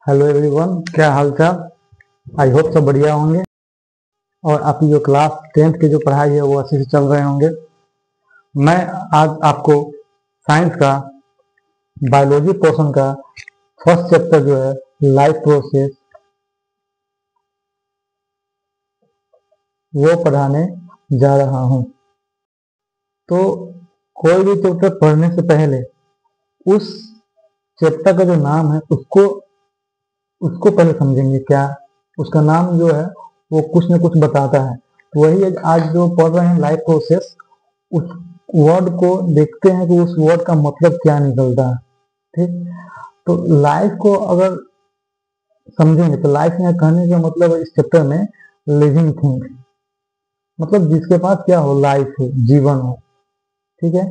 Hello everyone, क्या हाल चाल। I hope सब बढ़िया होंगे और आपकी जो क्लास 10th की जो पढ़ाई है वो अच्छे से चल रहे होंगे। मैं आज आपको साइंस का बायोलॉजी पोर्शन का फर्स्ट चैप्टर जो है लाइफ प्रोसेस वो पढ़ाने जा रहा हूँ। तो कोई भी चैप्टर पढ़ने से पहले उस चैप्टर का जो नाम है उसको पहले समझेंगे। क्या उसका नाम जो है वो कुछ न कुछ बताता है। तो वही आज जो पढ़ रहे हैं लाइफ प्रोसेस, उस वर्ड को देखते हैं कि उस वर्ड का मतलब क्या निकलता है। ठीक, तो लाइफ को अगर समझेंगे तो लाइफ में कहने का मतलब है इस चैप्टर में लिविंग थिंग्स, मतलब जिसके पास क्या हो, लाइफ हो, जीवन हो। ठीक है,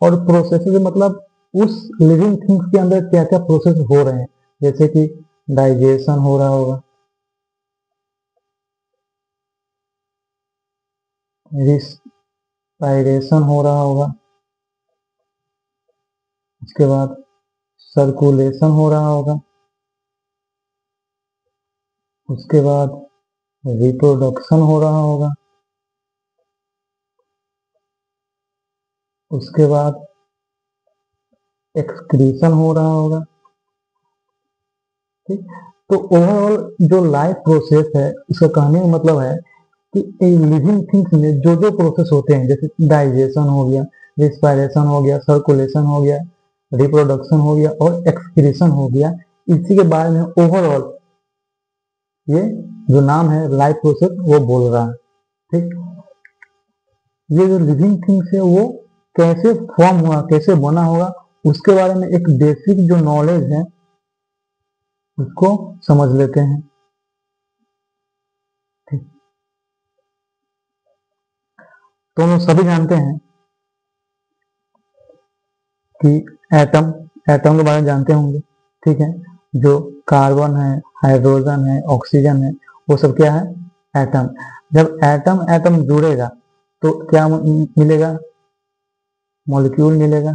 और प्रोसेस मतलब उस लिविंग थिंग्स के अंदर क्या क्या प्रोसेस हो रहे हैं, जैसे कि डाइजेशन हो रहा होगा, रिस्पायरेशन हो रहा होगा, उसके बाद सर्कुलेशन हो रहा होगा, उसके बाद रिप्रोडक्शन हो रहा होगा, उसके बाद एक्सक्रीशन हो रहा होगा। ठीक, तो ओवरऑल जो लाइफ प्रोसेस है उसका कहने का मतलब है कि लिविंग थिंग्स में जो जो प्रोसेस होते हैं, जैसे डाइजेशन हो गया, रिस्पायरेशन हो गया, सर्कुलेशन हो गया, रिप्रोडक्शन हो गया और एक्सक्रीशन हो गया, इसी के बारे में ओवरऑल ये जो नाम है लाइफ प्रोसेस वो बोल रहा है। ठीक, ये जो लिविंग थिंग्स है वो कैसे फॉर्म हुआ, कैसे बना होगा, उसके बारे में एक बेसिक जो नॉलेज है उसको समझ लेते हैं। ठीक, तो हम सभी जानते हैं कि एटम एटम के बारे में जानते होंगे। ठीक है, जो कार्बन है, हाइड्रोजन है, ऑक्सीजन है, वो सब क्या है, एटम। जब एटम एटम जुड़ेगा तो क्या मिलेगा, मॉलिक्यूल मिलेगा।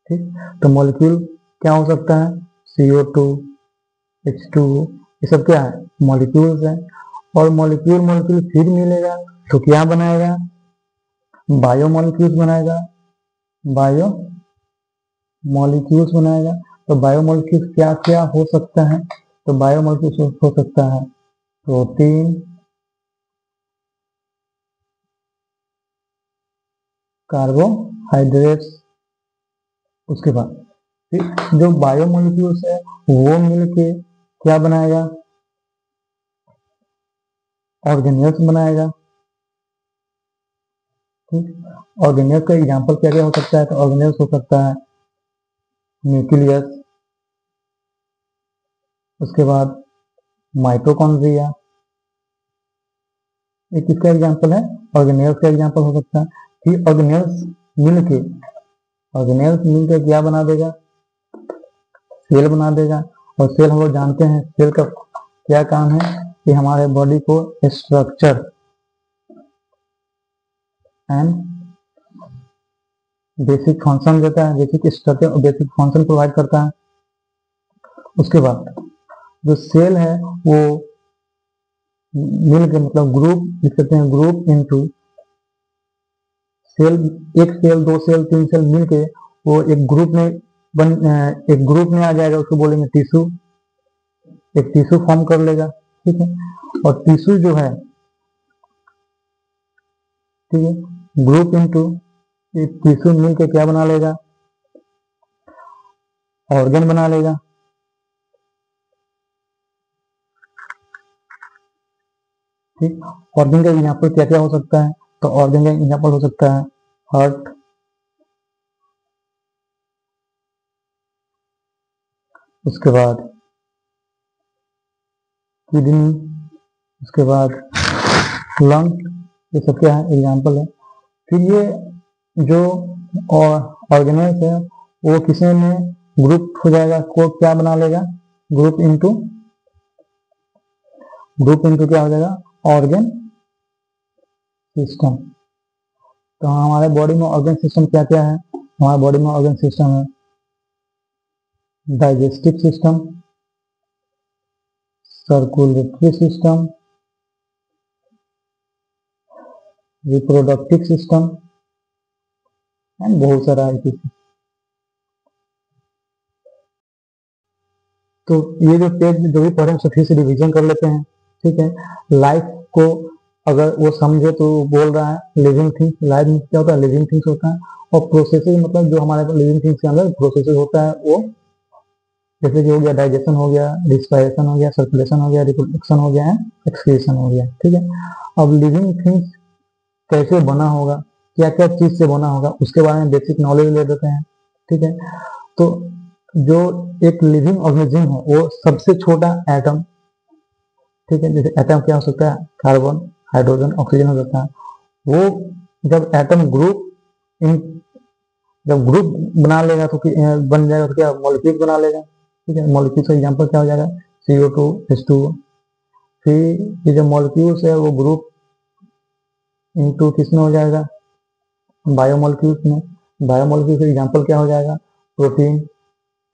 ठीक, तो मॉलिक्यूल क्या हो सकता है, CO2, H2O, ये सब क्या है, मॉलिक्यूल्स है। और मॉलिक्यूल मॉलिक्यूल फिर मिलेगा तो क्या बनाएगा, बायो मॉलिक्यूल्स बनाएगा, बायो मॉलिक्यूल्स बनाएगा। तो बायो मॉलिक्यूल्स क्या क्या हो सकता है, तो बायो मॉलिक्यूल्स हो सकता है प्रोटीन, कार्बोहाइड्रेट्स। उसके बाद फिर जो बायो मॉलिक्यूल्स है वो मिलके क्या बनाएगा, ऑर्गेनेल्स बनाएगा। ठीक, ऑर्गेनेल्स का एग्जांपल क्या क्या हो सकता है, तो ऑर्गेनेल्स हो सकता है न्यूक्लियस, उसके बाद माइटोकॉन्ड्रिया, ये किसका एग्जांपल है, ऑर्गेनेल्स का एग्जांपल हो सकता है। फिर मिलके ऑर्गेनेल्स मिलकर क्या बना देगा, सेल बना देगा। और सेल हम लोग जानते हैं सेल का क्या काम है, कि हमारे बॉडी को स्ट्रक्चर एंड बेसिक फंक्शन देता है, बेसिक स्ट्रक्चर और बेसिक फंक्शन प्रोवाइड करता है। उसके बाद जो सेल है वो मिलकर मतलब ग्रुप लिख सकते हैं, ग्रुप इनटू सेल, एक सेल, दो सेल, तीन सेल मिलके वो एक ग्रुप में आ जाएगा, उसको बोलेंगे टिश्यू, एक टिश्यू फॉर्म कर लेगा। ठीक है, और टिश्यू जो है, ठीक है, ग्रुप इनटू एक टिश्यू मिलके क्या बना लेगा, ऑर्गन बना लेगा। ठीक, ऑर्गन का एग्जाम्पल क्या क्या हो सकता है, तो ऑर्गन का एग्जाम्पल हो सकता है हार्ट, उसके बाद किडनी, उसके बाद लंग, ये सब क्या है, एग्जाम्पल है। फिर ये जो ऑर्गेनेल्स है वो किसी में ग्रुप हो जाएगा, को क्या बना लेगा, ग्रुप इनटू क्या हो जाएगा, ऑर्गन सिस्टम। तो हमारे बॉडी में ऑर्गन सिस्टम क्या क्या है, हमारे बॉडी में ऑर्गन सिस्टम है digestive system, circulatory system, reproductive system and बहुत सारा है। तो ये जो पेज में जो भी पढ़े उसे फिर से रिवीजन कर लेते हैं। ठीक है, लाइफ को अगर वो समझे तो बोल रहा है लिविंग थिंग्स। लाइफ में क्या होता है? लिविंग थिंग्स होता है। और प्रोसेसिंग मतलब जो हमारे लिविंग थिंग्स के अंदर प्रोसेसिंग होता है वो जैसे कि हो गया डाइजेशन हो गया, रिस्पायरेशन हो गया, सर्कुलेशन हो गया, रिप्रोडक्शन हो गया, एक्सक्रीशन हो गया। ठीक है, अब लिविंग थिंग्स कैसे बना होगा, क्या क्या चीज से बना होगा, उसके बारे में बेसिक नॉलेज ले लेते हैं। ठीक है, तो जो एक लिविंग ऑर्गेनिज्म है वो सबसे छोटा एटम, ठीक है, जैसे एटम क्या हो सकता है? कार्बन, हाइड्रोजन, ऑक्सीजन हो सकता है। वो जब एटम ग्रुप इन जब ग्रुप बना लेगा तो बन जाएगा तो क्या मॉलिक्यूल बना लेगा। ठीक है, मॉलिक्यूल का एग्जांपल क्या हो जाएगा? CO2, H2O। फिर ये जो मॉलिक्यूल्स है वो ग्रुप इनटू किसमें हो जाएगा? बायोमोलिक्यूल्स में। बायोमोलिक्यूल का एग्जांपल क्या हो जाएगा? Protein,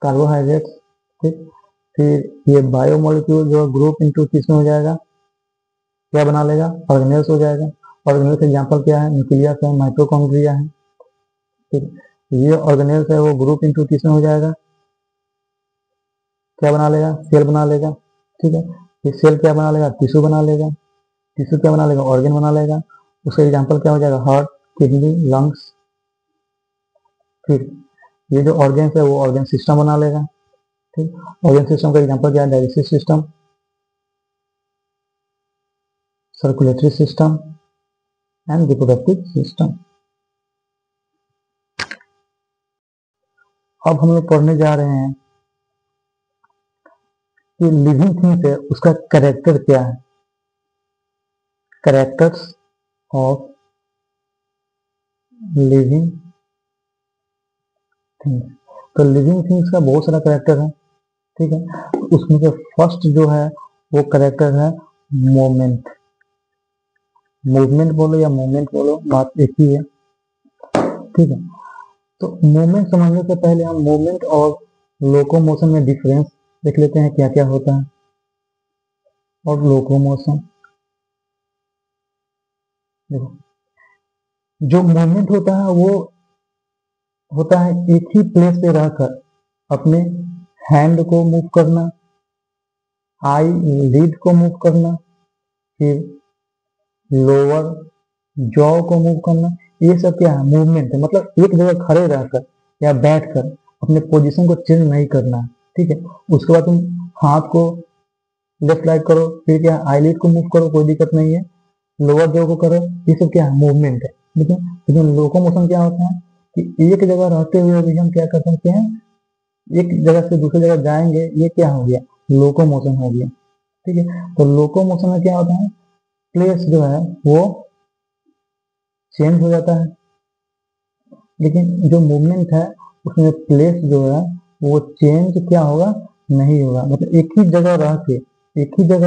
carbohydrate. ठीक, फिर ये बायोमोलिक्यूल जो ग्रुप इनटू किसमें हो जाएगा? क्या बना लेगा? ऑर्गेनेल्स हो जाएगा। ऑर्गेनेल्स का एग्जांपल क्या है? न्यूक्लियस है, माइटोकॉन्ड्रिया है। ठीक, ये ऑर्गेनेल्स है वो ग्रुप इनटू किसमें हो जाएगा? क्या बना लेगा? सेल बना लेगा। ठीक है, ये सेल क्या बना लेगा? टिश्यू बना लेगा। टिश्यू क्या बना लेगा? ऑर्गन बना लेगा। उसका एग्जांपल क्या हो जाएगा? Heart, kidney, lungs. फिर ये जो ऑर्गन्स है वो ऑर्गन सिस्टम बना लेगा। ठीक, ऑर्गन सिस्टम का एग्जांपल क्या है? Digestive system, circulatory system and reproductive system. अब हम लोग पढ़ने जा रहे हैं कि लिविंग थिंग्स है उसका कैरेक्टर क्या है, कैरेक्टर्स ऑफ लिविंग थिंग्स। तो लिविंग थिंग्स का बहुत सारा कैरेक्टर है। ठीक है, उसमें से फर्स्ट जो है वो कैरेक्टर है मोमेंट। मूवमेंट बोलो या मोमेंट बोलो, बात एक ही है। ठीक है, तो मूवमेंट समझने से पहले हम मूवमेंट और लोकोमोशन में डिफरेंस देख लेते हैं, क्या क्या होता है। और लोकोमोशन, देखो, जो मूवमेंट होता है वो होता है एक ही प्लेस पे रहकर अपने हैंड को मूव करना, आई लीड को मूव करना, फिर लोअर जॉ को मूव करना। ये सब क्या है? मूवमेंट है। मतलब एक जगह खड़े रहकर या बैठकर अपने पोजीशन को चेंज नहीं करना। ठीक है, उसके बाद तुम हाथ को लेफ्ट राइट करो, फिर क्या आईलिड को मूव करो, कोई दिक्कत नहीं है, लोअर जॉ को करो। ये सब क्या है? मूवमेंट है। लेकिन लोकोमोशन क्या होता है कि एक जगह रहते हुए भी हम क्या कर सकते हैं? एक जगह से दूसरी जगह जाएंगे, ये क्या हो गया? लोकोमोशन हो गया। ठीक है, तो लोकोमोशन में क्या होता है? प्लेस जो है वो चेंज हो जाता है, लेकिन जो मूवमेंट है उसमें प्लेस जो है वो चेंज क्या होगा? नहीं होगा। मतलब एक ही जगह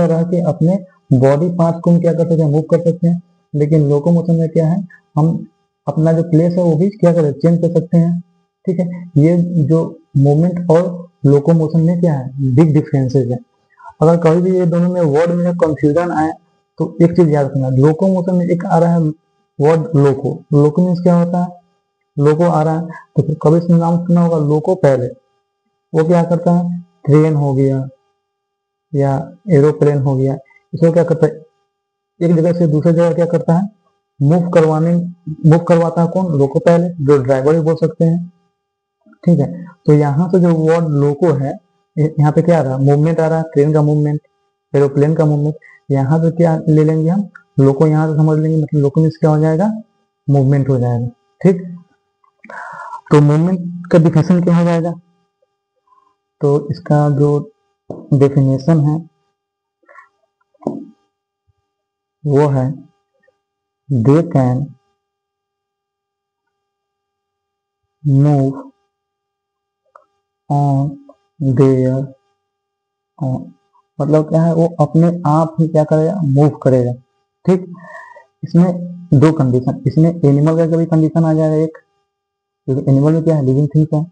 रह के अपने बॉडी पार्ट्स को हम क्या कर सकते हैं? मूव कर सकते हैं। लेकिन लोकोमोशन में क्या है? हम अपना जो प्लेस है वो भी क्या कर चेंज कर सकते हैं। ठीक है, ये जो मूवमेंट और लोकोमोशन में क्या है? बिग डिफरेंसेस है। अगर कभी भी ये दोनों में वर्ड में कंफ्यूजन आए तो एक चीज याद रखना, लोकोमोशन में एक आ रहा है वर्ड लोको। लोको मीन्स क्या होता है? लोको आ रहा है तो फिर कभी नाम सुना होगा लोको पहले। वो क्या करता है? ट्रेन हो गया या एरोप्लेन हो गया, इसको क्या करता है? एक जगह से दूसरी जगह क्या करता है? मूव करवाता है। कौन? लोको पहले, जो ड्राइवर भी बोल सकते हैं। ठीक है, तो यहाँ पे जो वर्ड लोको है, यहाँ पे क्या आ रहा है? मूवमेंट आ रहा है, ट्रेन का मूवमेंट, एरोप्लेन का मूवमेंट। यहाँ पे क्या ले लेंगे हम? लोको यहाँ से समझ लेंगे, मतलब लोको मीन्स क्या हो जाएगा? मूवमेंट हो जाएगा। ठीक, तो मूवमेंट का डिफिनेशन क्या हो जाएगा? तो इसका जो डेफिनेशन है वो है they can move on their on. मतलब क्या है? वो अपने आप ही क्या करेगा? मूव करेगा। ठीक, इसमें दो कंडीशन, इसमें एनिमल का भी कंडीशन आ जाएगा एक, क्योंकि एनिमल में क्या है? लिविंग थिंग्स है।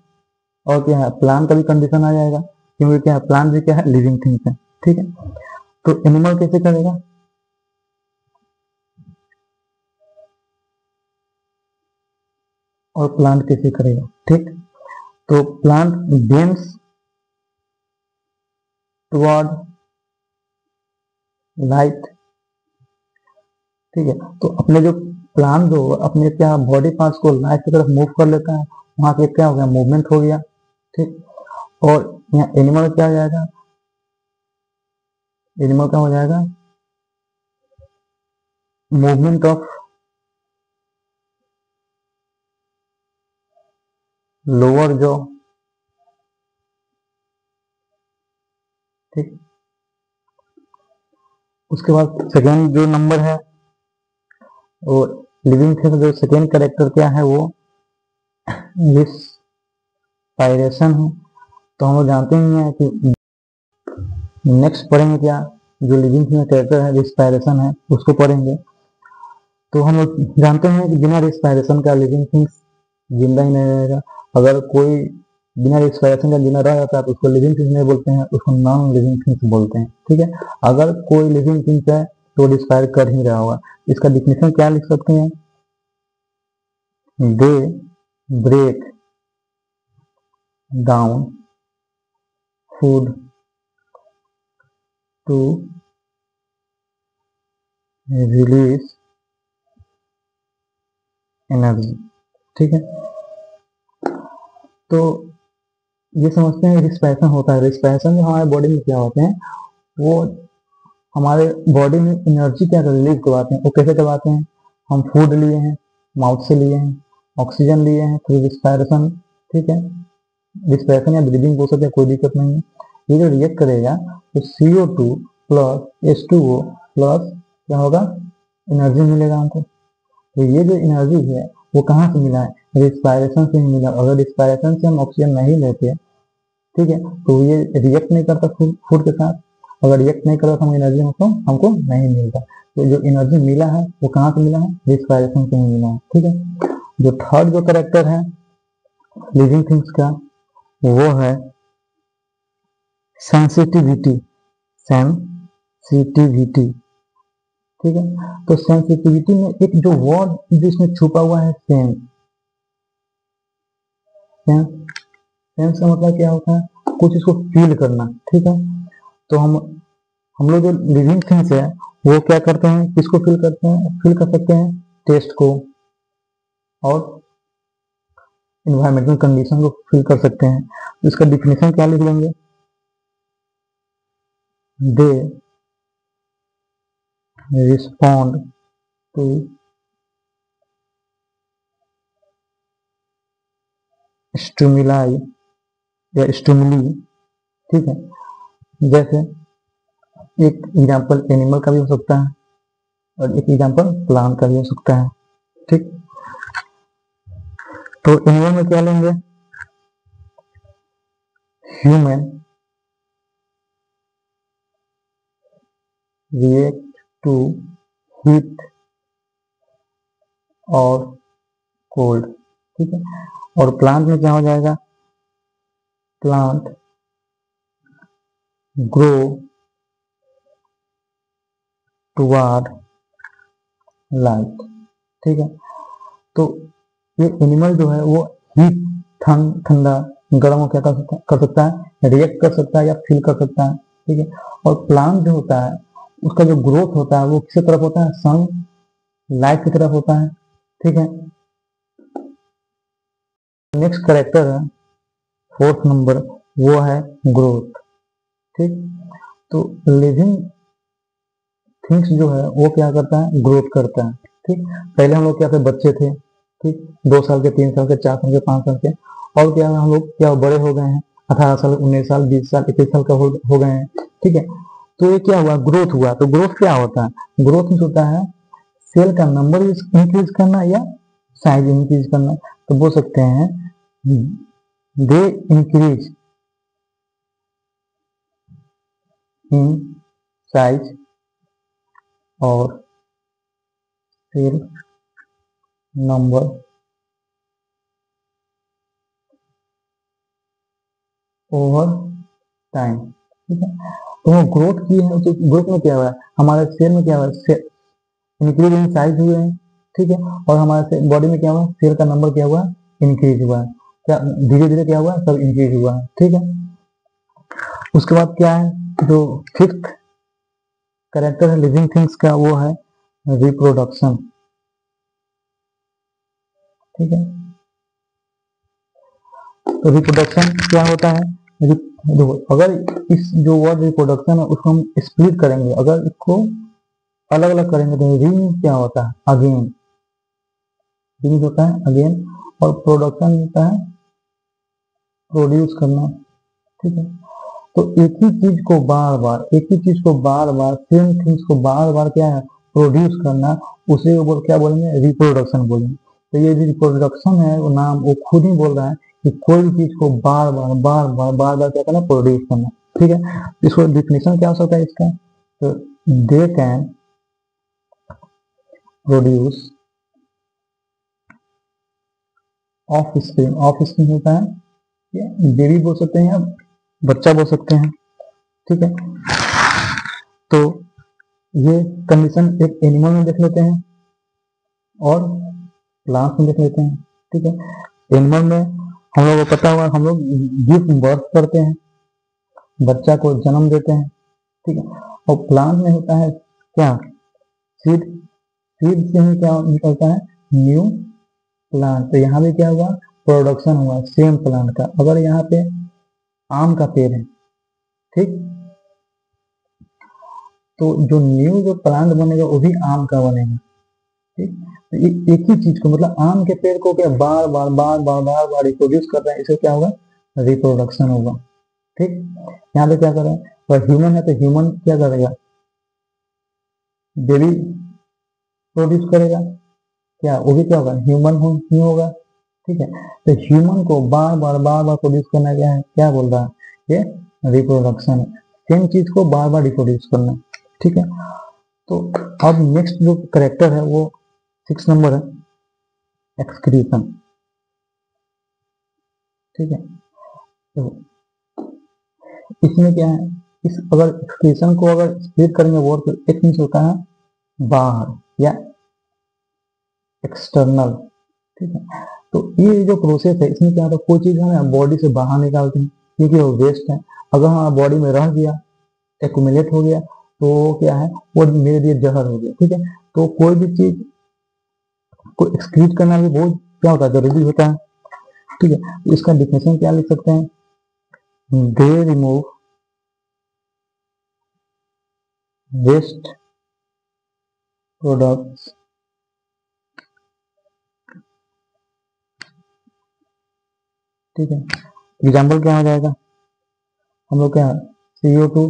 और क्या है? प्लांट का भी कंडीशन आ जाएगा, क्योंकि क्या है? प्लांट भी क्या है? लिविंग थिंग्स है। ठीक है, तो एनिमल कैसे करेगा? और प्लांट कैसे करेगा? ठीक, तो प्लांट बेंड्स टुवर्ड लाइट। ठीक है, तो अपने जो प्लांट जो अपने क्या बॉडी पार्ट्स को लाइट की तरफ मूव कर लेता है, वहां पे क्या हो गया? मूवमेंट हो गया। ठीक, और यहाँ एनिमल क्या हो जाएगा? एनिमल क्या हो जाएगा? Movement of lower jaw. ठीक, उसके बाद सेकेंड जो नंबर है वो लिविंग थिंग, जो सेकेंड कैरेक्टर क्या है वो रिस्पायरेशन है। तो हम लोग जानते ही हैं कि नेक्स्ट पढ़ेंगे क्या, जो लिविंग थिंग कैरेक्टर है रिस्पायरेशन है उसको पढ़ेंगे। तो हम लोग जानते हैं कि बिना रिस्पायरेशन का लिविंग थिंग्स जिंदा ही नहीं रहेगा। अगर कोई बिना रिस्पायरेशन का जिंदा रह जाता है तो उसको लिविंग थिंग्स नहीं बोलते हैं, उसको नॉन लिविंग थिंग्स बोलते हैं। ठीक है, अगर कोई लिविंग थिंग्स है तो रिस्पायर कर ही रहा होगा। इसका डिफिनेशन क्या लिख सकते हैं? They break down food to release energy. ठीक है, तो ये समझते हैं रिस्पायरेशन होता है। रिस्पायरेशन जो हमारे बॉडी में क्या होते हैं, वो हमारे बॉडी में एनर्जी क्या रिलीज करवाते हैं। वो कैसे करवाते हैं? हम फूड लिए हैं, माउथ से लिए हैं, ऑक्सीजन लिए हैं थ्रू रिस्पायरेशन। ठीक है, रिस्पायरेशन या ब्रीदिंग बोल सकते हैं, कोई दिक्कत नहीं है। ये जो रिएक्ट करेगा तो CO2 प्लस H2O प्लस क्या होगा? एनर्जी मिलेगा हमको। तो ये जो एनर्जी है वो कहाँ से मिला है? रिस्पायरेशन से ही मिला। अगर रिस्पायरेशन से हम ऑक्सीजन नहीं लेते, ठीक है, तो ये रिएक्ट नहीं करता फूड के साथ। अगर रिएक्ट नहीं करता तो हम एनर्जी हमको नहीं मिलता। तो जो एनर्जी मिला है वो कहाँ से मिला है? रिस्पायरेशन से ही मिला है। ठीक है, जो थर्ड जो करेक्टर है लिविंग थिंग्स का वो है सेंसिटिविटी। सेंसिटिविटी। ठीक है, तो सेंसिटिविटी में एक जो वर्ड जिसमें छुपा हुआ है सेंस। सेंस का मतलब क्या होता है? कुछ इसको फील करना। ठीक है, तो हम लोग जो लिविंग थिंग्स है वो क्या करते हैं? किसको फील करते हैं? फील कर सकते हैं टेस्ट को और इन्वायरमेंटल कंडीशन को फील कर सकते हैं। तो इसका डिफिनेशन क्या लिख लेंगे? दे रिस्पॉन्ड टू स्टिमुलाई या स्टिमुली। ठीक है, जैसे एक एग्जांपल एनिमल का भी हो सकता है और एक एग्जांपल प्लांट का भी हो सकता है। ठीक, तो एनिमल में क्या लेंगे? ह्यूमन रिएक्ट टू हीट और कोल्ड। ठीक है, और प्लांट में क्या हो जाएगा? Plant grow toward light. ठीक है, तो ये एनिमल जो है वो हीट ठंडा गर्म को क्या कर सकता है? रिएक्ट कर सकता है या फील कर सकता है। ठीक है, और प्लांट जो होता है उसका जो ग्रोथ होता है वो किस तरफ होता है? सन लाइट की तरफ होता है। ठीक है, नेक्स्ट करेक्टर है फोर्थ नंबर, वो है ग्रोथ। ठीक, तो लिविंग थिंग्स जो है वो क्या करता है? ग्रोथ करता है। ठीक, पहले हम लोग क्या थे? बच्चे थे। ठीक, 2 साल के, 3 साल के, 4 साल के, 5 साल के, और क्या हम लोग क्या बड़े हो गए हैं? 18 साल, 19 साल, 20 साल, 21 साल का हो गए हैं। ठीक है, तो ये क्या हुआ? ग्रोथ हुआ। तो ग्रोथ क्या होता है? ग्रोथ में होता है सेल का नंबर इंक्रीज करना या साइज इंक्रीज करना। तो बोल सकते हैं दे इंक्रीज इन साइज और सेल नंबर ओवर टाइम। ठीक है, तो वो ग्रोथ की है, तो ग्रोथ में क्या हुआ है, हमारे सेल में क्या हुआ है, इंक्रीज इन साइज हुए हैं, ठीक है। और हमारे बॉडी में क्या हुआ, सेल का नंबर क्या हुआ, इंक्रीज हुआ है, क्या धीरे धीरे क्या हुआ, सब इंक्रीज हुआ है, ठीक है। उसके बाद क्या है, जो फिफ्थ कैरेक्टर है लिविंग थिंग्स का, वो है रिप्रोडक्शन, ठीक है। तो रिप्रोडक्शन क्या होता है, देखो अगर इस जो वर्ड रिप्रोडक्शन है उसको हम स्प्लिट करेंगे, अगर इसको अलग अलग करेंगे तो री क्या होता है, अगेन, री होता है अगेन, और प्रोडक्शन होता है प्रोड्यूस करना, ठीक है। तो एक ही चीज को बार बार, एक ही चीज को बार बार, सेम थिंग्स को बार बार क्या है, प्रोड्यूस करना, उसे वो क्या बोलेंगे, रिप्रोडक्शन बोलेंगे। तो ये जो रिप्रोडक्शन है वो नाम वो खुद ही बोल रहा है कि कोई भी चीज को बार बार बार बार बार बार क्या करना, प्रोड्यूस करना, ठीक है। इसको डिफिनेशन क्या हो सकता है इसका, तो they can produce of screen, of screen होता है बेबी बोल सकते हैं या बच्चा बोल सकते हैं, ठीक है। तो ये कंडीशन एक एनिमल में देख लेते हैं और प्लांट में देख लेते हैं, ठीक है। एनिमल में हम लोग को पता हुआ, हम लोग गिव बर्थ करते हैं, बच्चा को जन्म देते हैं, ठीक है। और प्लांट में होता है क्या, सीड, सीड से ही क्या निकलता है, न्यू प्लांट। तो यहाँ भी क्या हुआ, प्रोडक्शन हुआ सेम प्लांट का। अगर यहाँ पे आम का पेड़ है, ठीक, तो जो न्यू जो प्लांट बनेगा वो भी आम का बनेगा, ठीक। तो एक ही चीज को, मतलब आम के पेड़ को क्या बार बार बार बार बार बार रिप्रोड्यूस कर रहे हैं, इसे क्या होगा, रिप्रोडक्शन होगा, ठीक। यहाँ पे क्या कर रहे हैं, और ह्यूमन है तो ह्यूमन क्या करेगा, बेबी प्रोड्यूस करेगा, क्या वो भी क्या होगा, ह्यूमन ही होगा, ठीक है। तो ह्यूमन को बार बार बार बार प्रोड्यूस करना क्या है, क्या बोल रहा है, ये रिप्रोडक्शन है, सेम चीज को बार बार रिप्रोड्यूस करना, ठीक है। तो अब नेक्स्ट जो करेक्टर है वो 6 नंबर है, एक्सक्रीशन, ठीक है। तो इसमें क्या है, इस अगर एक्सक्रीशन को अगर स्प्लिट करेंगे वर्ड तो एक मीन्स होता है बाहर या एक्सटर्नल, ठीक है। तो ये जो प्रोसेस है इसमें क्या होता है, कोई चीज है ना बॉडी से बाहर निकालते हैं क्योंकि वो वेस्ट है, अगर हमारा बॉडी में रह गया, एक्यूमुलेट हो गया, तो क्या है, वो मेरे लिए जहर हो गया, ठीक है। तो कोई भी चीज को एक्सक्रीट करना भी बहुत क्या होता है, जरूरी होता है, ठीक है। तो इसका डिफिनेशन क्या लिख सकते हैं, दे रिमूव वेस्ट प्रोडक्ट्स, ठीक है। एग्जाम्पल क्या हो जाएगा, हम लोग क्या CO2,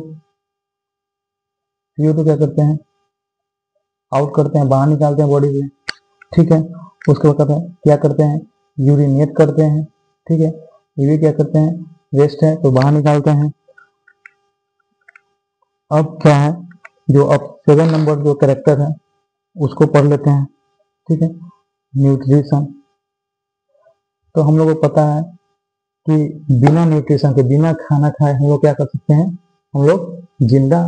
CO2 क्या करते हैं, आउट करते हैं, बाहर निकालते हैं बॉडी से, ठीक है। उसके बाद क्या करते हैं, यूरिनेट करते हैं, ठीक है। ये भी क्या करते हैं, वेस्ट है तो बाहर निकालते हैं। अब क्या है, जो अब 7 नंबर जो कैरेक्टर है उसको पढ़ लेते हैं, ठीक है, न्यूट्रिशन। तो हम लोग को पता है कि बिना न्यूट्रिशन के, बिना खाना खाए हम लोग क्या कर सकते हैं, हम लोग जिंदा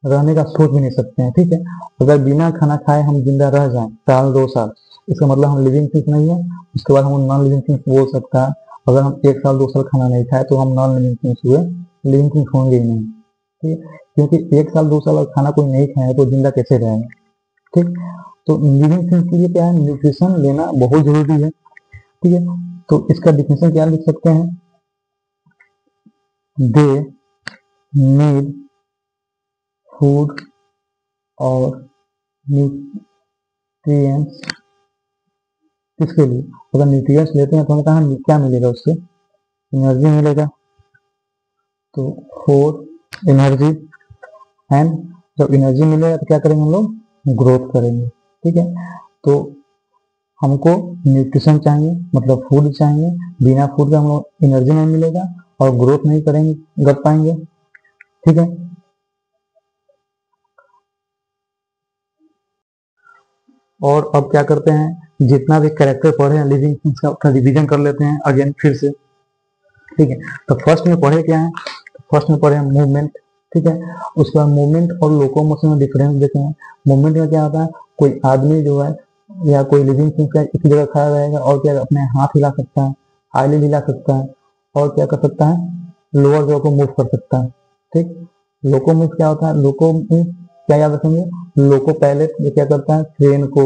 रहने का सोच भी नहीं सकते हैं, ठीक है। अगर बिना खाना खाए हम जिंदा रह जाएं साल 2 साल, इसका मतलब हम लिविंग थिंग्स नहीं है, उसके बाद हम नॉन लिविंग थिंग्स बोल सकता है। अगर हम 1 साल 2 साल खाना नहीं खाए तो हम नॉन लिविंग थिंग्स हुए, लिविंग थिंग्स होंगे ही नहीं, ठीक है। क्योंकि 1 साल 2 साल अगर खाना कोई नहीं खाए तो जिंदा कैसे रहेगा, ठीक। तो लिविंग थिंग्स के लिए क्या है, न्यूट्रिशन लेना बहुत जरूरी है, ठीक है। तो इसका डिफिनेशन क्या लिख सकते हैं, दे नीड फूड और न्यूट्रिएंट्स, किसके लिए, अगर न्यूट्रिएंट्स लेते हैं तो हमें कहाँ क्या मिलेगा, उससे एनर्जी मिलेगा, तो फॉर एनर्जी, एंड जब एनर्जी मिलेगा तो क्या करेंगे हम लोग, ग्रोथ करेंगे, ठीक है। तो हमको न्यूट्रिशन चाहिए, मतलब फूड चाहिए, बिना फूड का हम लोग एनर्जी नहीं मिलेगा और ग्रोथ नहीं करेंगे, कर पाएंगे, ठीक है। और अब क्या करते हैं, जितना भी कैरेक्टर पढ़े हैं लिविंग थिंग्स का उसका रिवीजन कर लेते हैं अगेन फिर से, ठीक है। तो फर्स्ट में पढ़े क्या है, फर्स्ट में पढ़े मूवमेंट, ठीक है। उसके बाद मूवमेंट और लोकोमोशन में डिफरेंस देखे हैं। मूवमेंट में क्या होता है, कोई आदमी जो है या कोई लिविंग थिंग एक जगह खड़ा रहेगा और क्या अपने हाथ हिला सकता है, आईलिड हिला सकता है, और क्या कर सकता है, लोअर जॉ को मूव कर सकता है। ठीक। लोको मूव क्या होता है, लोको मूव क्या याद रखेंगे, लोको पायलट ये क्या करता है, ट्रेन को,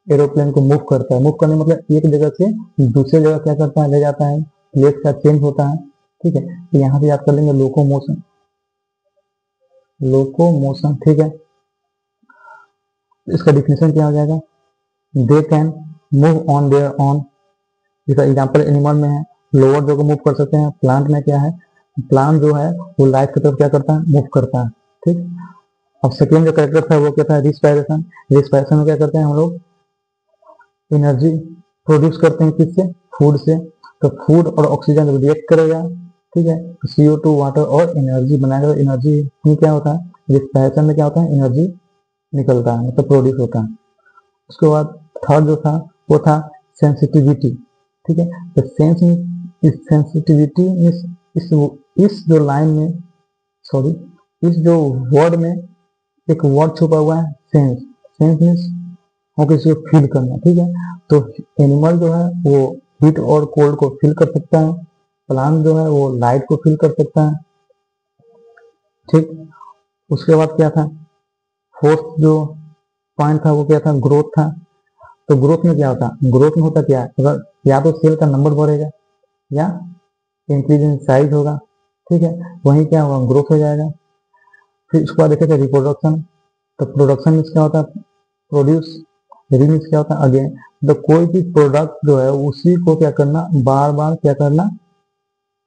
एरोप्लेन को मूव करता है। मूव करने मतलब एक जगह से दूसरे जगह क्या करता है, ले जाता है, प्लेस का चेंज होता है। ठीक है, तो यहाँ से याद कर लेंगे लोको मोशन, लोको मोशन। ठीक है, इसका डिफिनेशन क्या हो जाएगा, they can move on their on. इसका एग्जाम्पल एनिमल में है, लोअर जो को मूव कर सकते हैं। प्लांट में क्या है, प्लांट जो है वो लाइट की तरफ क्या करता है, मूव करता है। ठीक। अब सेकेंड जो कैरेक्टर था वो क्या था, रिस्पायरेशन। रिस्पायरेशन में क्या करते हैं हम लोग, एनर्जी प्रोड्यूस करते हैं, किससे, फूड से। तो फूड और ऑक्सीजन रिएक्ट करेगा, ठीक है, CO2 वाटर और एनर्जी बनाएगा। एनर्जी में क्या होता है, रिस्पायरेशन में क्या होता है, एनर्जी निकलता है, मतलब प्रोड्यूस होता है। उसके बाद थर्ड जो था वो था सेंसिटिविटी। ठीक है, तो सेंस इस सेंसिटिविटी इस जो लाइन में, सॉरी, इस जो वर्ड में एक वर्ड छुपा हुआ है, सेंस। सेंस मीन्स वो किसी को फील करना। ठीक है, तो एनिमल जो है वो हीट और कोल्ड को फील कर सकता है, प्लांट जो है वो लाइट को फील कर सकता है। ठीक। उसके बाद क्या था, फोर्थ जो पॉइंट था वो क्या था, ग्रोथ था। तो ग्रोथ में क्या होता है, ग्रोथ में होता क्या है, अगर या तो सेल का नंबर बढ़ेगा या इंक्रीज इन साइज होगा। ठीक है, वहीं क्या होगा, ग्रोथ हो जाएगा। फिर उसके बाद देखेगा रिप्रोडक्शन। तो प्रोडक्शन में क्या होता है, प्रोड्यूस। मीन्स क्या होता है, अगेन। तो कोई भी प्रोडक्ट जो है उसी को क्या करना, बार बार क्या करना,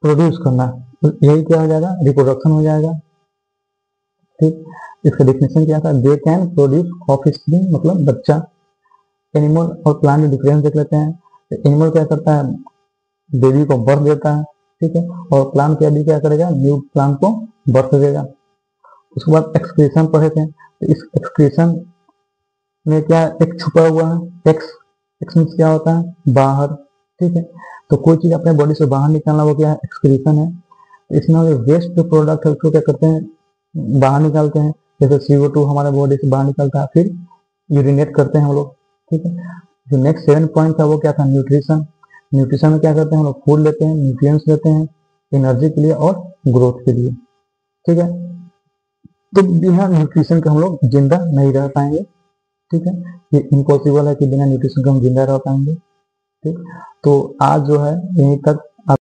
प्रोड्यूस करना। तो यही क्या हो जाएगा, रिप्रोडक्शन हो जाएगा। ठीक। इसका डिफिनेशन क्या था, दे कैन प्रोड्यूस ऑफस्प्रिंग, मतलब बच्चा। एनिमल और प्लांट में डिफरेंस देख लेते हैं। तो एनिमल क्या करता है, बेबी को बर्थ देता है। ठीक है, और प्लांट क्या भी क्या करेगा, न्यू प्लांट को बर्थ देगा। उसके बाद एक्सक्रीशन पढ़े थे, तो इस एक्सक्रीशन में क्या एक छुपा हुआ है, एक्स। एक्स मीन्स क्या होता है, बाहर। ठीक है, तो कोई चीज अपने बॉडी से बाहर निकालना वो क्या है, एक्सक्रीशन है। तो इसमें वेस्ट जो प्रोडक्ट है उसको क्या करते हैं, बाहर निकालते हैं। जैसे CO2 हमारे बॉडी से बाहर निकलता है, फिर यूरिनेट करते हैं हम लोग। ठीक है, जो नेक्स्ट 7 पॉइंट था वो क्या था, न्यूट्रिशन। न्यूट्रिशन में क्या करते हैं हम लोग, फूड लेते हैं, न्यूट्रिएंट्स लेते हैं एनर्जी के लिए और ग्रोथ के लिए। ठीक है, तो बिना न्यूट्रिशन के हम लोग जिंदा नहीं रह पाएंगे। ठीक है, ये इम्पॉसिबल है कि बिना न्यूट्रिशन के हम जिंदा रह पाएंगे। ठीक, तो आज जो है यहीं तक, आप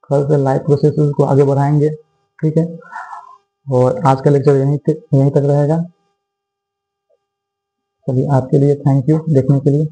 कल से लाइफ प्रोसेस को आगे बढ़ाएंगे। ठीक है, और आज का लेक्चर यहीं तक रहेगा। चलिए, आपके लिए थैंक यू देखने के लिए।